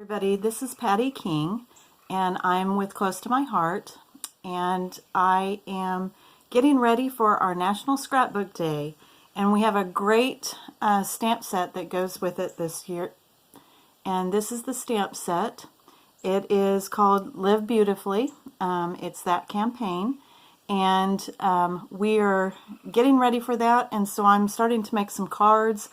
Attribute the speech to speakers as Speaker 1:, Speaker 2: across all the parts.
Speaker 1: Everybody, this is Patty King, and I'm with Close to My Heart, and I am getting ready for our National Scrapbook Day, and we have a great stamp set that goes with it this year, and this is the stamp set. It is called Live Beautifully. It's that campaign, and we are getting ready for that, and so I'm starting to make some cards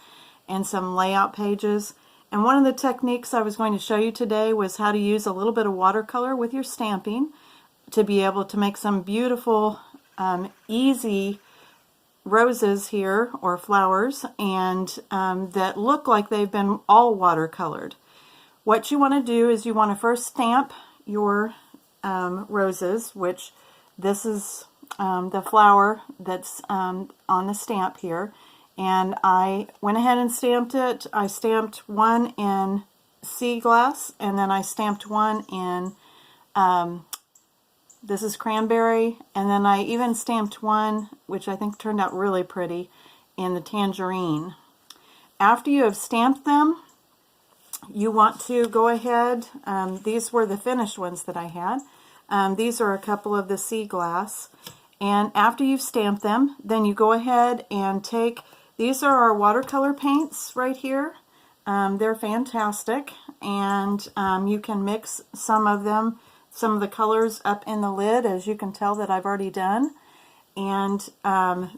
Speaker 1: and some layout pages. And one of the techniques I was going to show you today was how to use a little bit of watercolor with your stamping to be able to make some beautiful, easy roses here, or flowers, and that look like they've been all watercolored. What you want to do is you want to first stamp your roses, which this is the flower that's on the stamp here. And I went ahead and stamped it. I stamped one in sea glass, and then I stamped one in, this is cranberry, and then I even stamped one, which I think turned out really pretty, in the tangerine. After you have stamped them, you want to go ahead, these were the finished ones that I had. These are a couple of the sea glass. And after you've stamped them, then you go ahead and take, these are our watercolor paints right here. They're fantastic, and you can mix some of them, some of the colors up in the lid, as you can tell that I've already done. And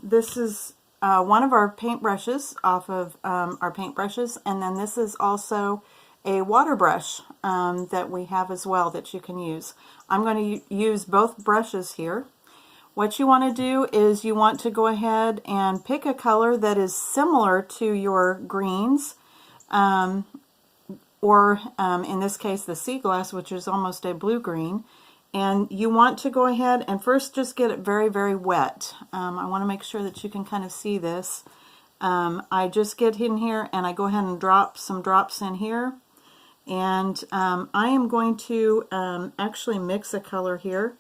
Speaker 1: this is one of our paint brushes off of our paintbrushes, and then this is also a water brush that we have as well that you can use. I'm going to use both brushes here. What you want to do is you want to go ahead and pick a color that is similar to your greens, or in this case the sea glass, which is almost a blue-green. And you want to go ahead and first just get it very, very wet. I want to make sure that you can kind of see this. I just get in here and I go ahead and drop some drops in here. And I am going to actually mix a color here.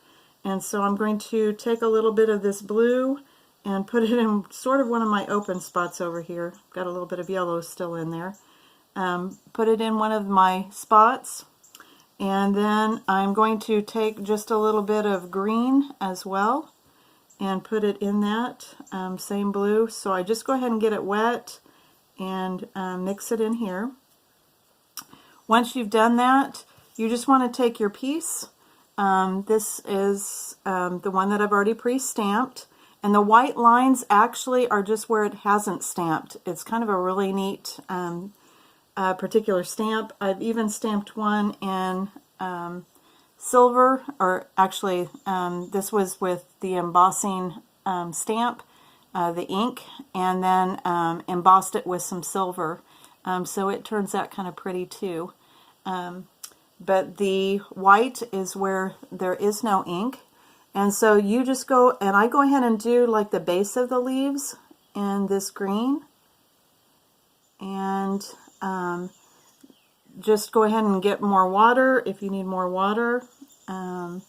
Speaker 1: And so I'm going to take a little bit of this blue and put it in sort of one of my open spots over here. Got a little bit of yellow still in there. Put it in one of my spots. And then I'm going to take just a little bit of green as well and put it in that same blue. So I just go ahead and get it wet and mix it in here. Once you've done that, you just want to take your piece. This is the one that I've already pre-stamped, and the white lines actually are just where it hasn't stamped. It's kind of a really neat particular stamp. I've even stamped one in silver, or actually this was with the embossing stamp, the ink, and then embossed it with some silver. So it turns out kind of pretty too. But the white is where there is no ink. And so you just go, and I go ahead and do like the base of the leaves in this green. And just go ahead and get more water if you need more water. And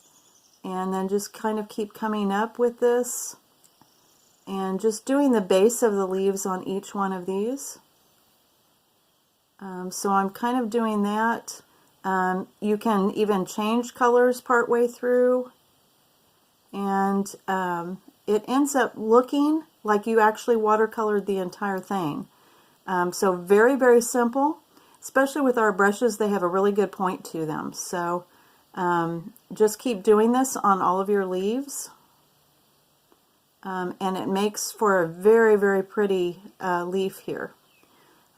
Speaker 1: then just kind of keep coming up with this. And just doing the base of the leaves on each one of these. So I'm kind of doing that. You can even change colors partway through, and it ends up looking like you actually watercolored the entire thing. So very, very simple, especially with our brushes. They have a really good point to them. So just keep doing this on all of your leaves, and it makes for a very, very pretty leaf here.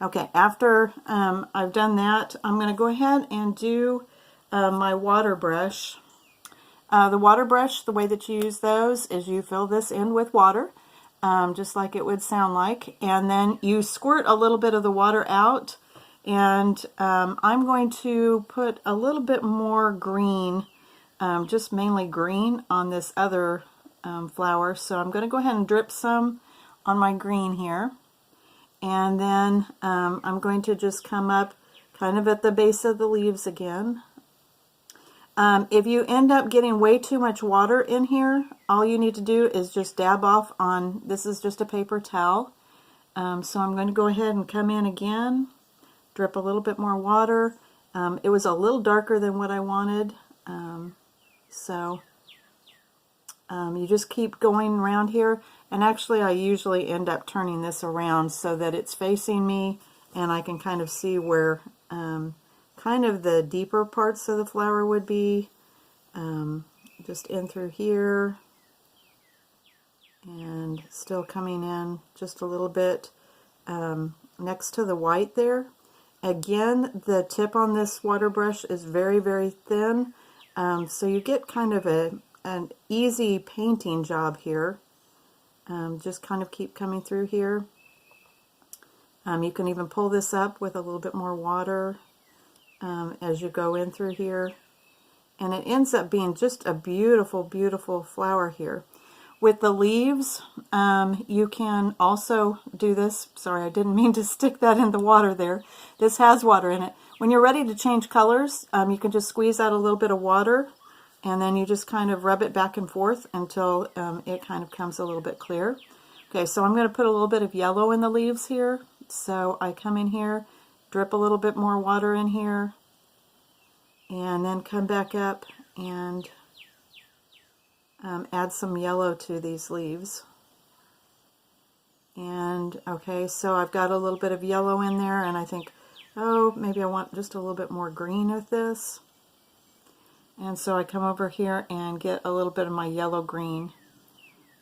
Speaker 1: Okay, after I've done that, I'm going to go ahead and do my water brush. The water brush, the way that you use those is you fill this in with water, just like it would sound like, and then you squirt a little bit of the water out, and I'm going to put a little bit more green, just mainly green, on this other flower. So I'm going to go ahead and drip some on my green here. And then I'm going to just come up kind of at the base of the leaves again. If you end up getting way too much water in here, all you need to do is just dab off on, this is just a paper towel. So I'm going to go ahead and come in again, drip a little bit more water, It was a little darker than what I wanted, so you just keep going around here, and actually I usually end up turning this around so that it's facing me and I can kind of see where kind of the deeper parts of the flower would be, just in through here and still coming in just a little bit next to the white there. Again, the tip on this water brush is very, very thin, so you get kind of an easy painting job here. Just kind of keep coming through here. You can even pull this up with a little bit more water as you go in through here. And it ends up being just a beautiful, beautiful flower here. With the leaves, you can also do this. Sorry, I didn't mean to stick that in the water there. This has water in it. When you're ready to change colors, you can just squeeze out a little bit of water, and then you just kind of rub it back and forth until it kind of comes a little bit clear. Okay, so I'm going to put a little bit of yellow in the leaves here. So I come in here, drip a little bit more water in here, and then come back up and add some yellow to these leaves. And okay, so I've got a little bit of yellow in there, and I think, oh, maybe I want just a little bit more green with this. And so I come over here and get a little bit of my yellow green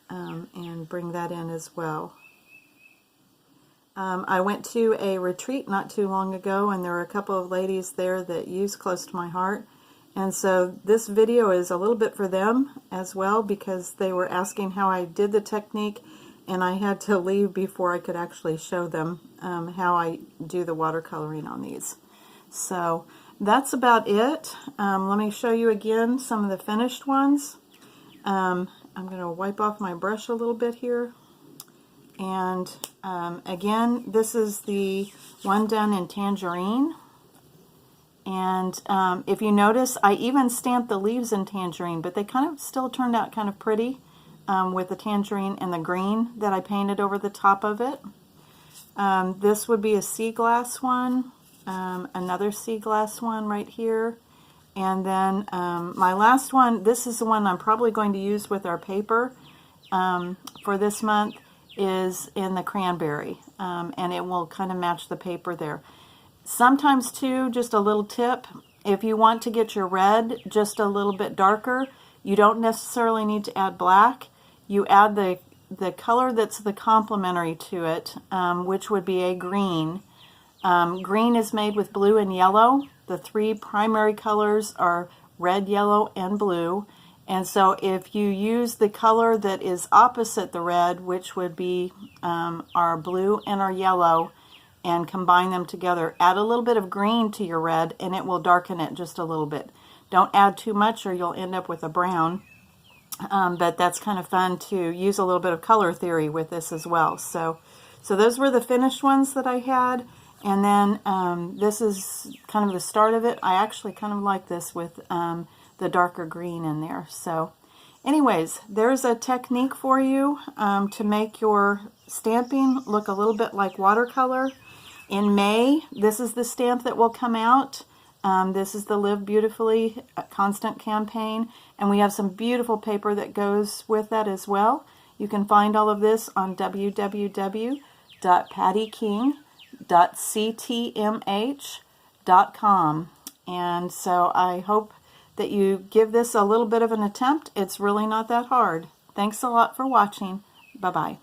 Speaker 1: and bring that in as well. I went to a retreat not too long ago, and there were a couple of ladies there that use Close to My Heart. And so this video is a little bit for them as well, because they were asking how I did the technique, and I had to leave before I could actually show them how I do the watercoloring on these. So that's about it. Let me show you again some of the finished ones. I'm going to wipe off my brush a little bit here. And again, this is the one done in tangerine. And if you notice, I even stamped the leaves in tangerine, but they kind of still turned out kind of pretty with the tangerine and the green that I painted over the top of it. This would be a sea glass one, another sea glass one right here. And then my last one, this is the one I'm probably going to use with our paper for this month, is in the cranberry, and it will kind of match the paper there. Sometimes too, just a little tip, if you want to get your red just a little bit darker, you don't necessarily need to add black. You add the color that's the complementary to it, which would be a green. Green is made with blue and yellow. The three primary colors are red, yellow, and blue. And so if you use the color that is opposite the red, which would be our blue and our yellow, and combine them together, add a little bit of green to your red, and it will darken it just a little bit. Don't add too much or you'll end up with a brown. But that's kind of fun to use a little bit of color theory with this as well. So those were the finished ones that I had. And then this is kind of the start of it. I actually kind of like this with the darker green in there. So anyways, there's a technique for you to make your stamping look a little bit like watercolor. In May, this is the stamp that will come out. This is the Live Beautifully Constant campaign, and we have some beautiful paper that goes with that as well. You can find all of this on www.pattyking.ctmh.com. And so I hope that you give this a little bit of an attempt. It's really not that hard. Thanks a lot for watching. Bye-bye.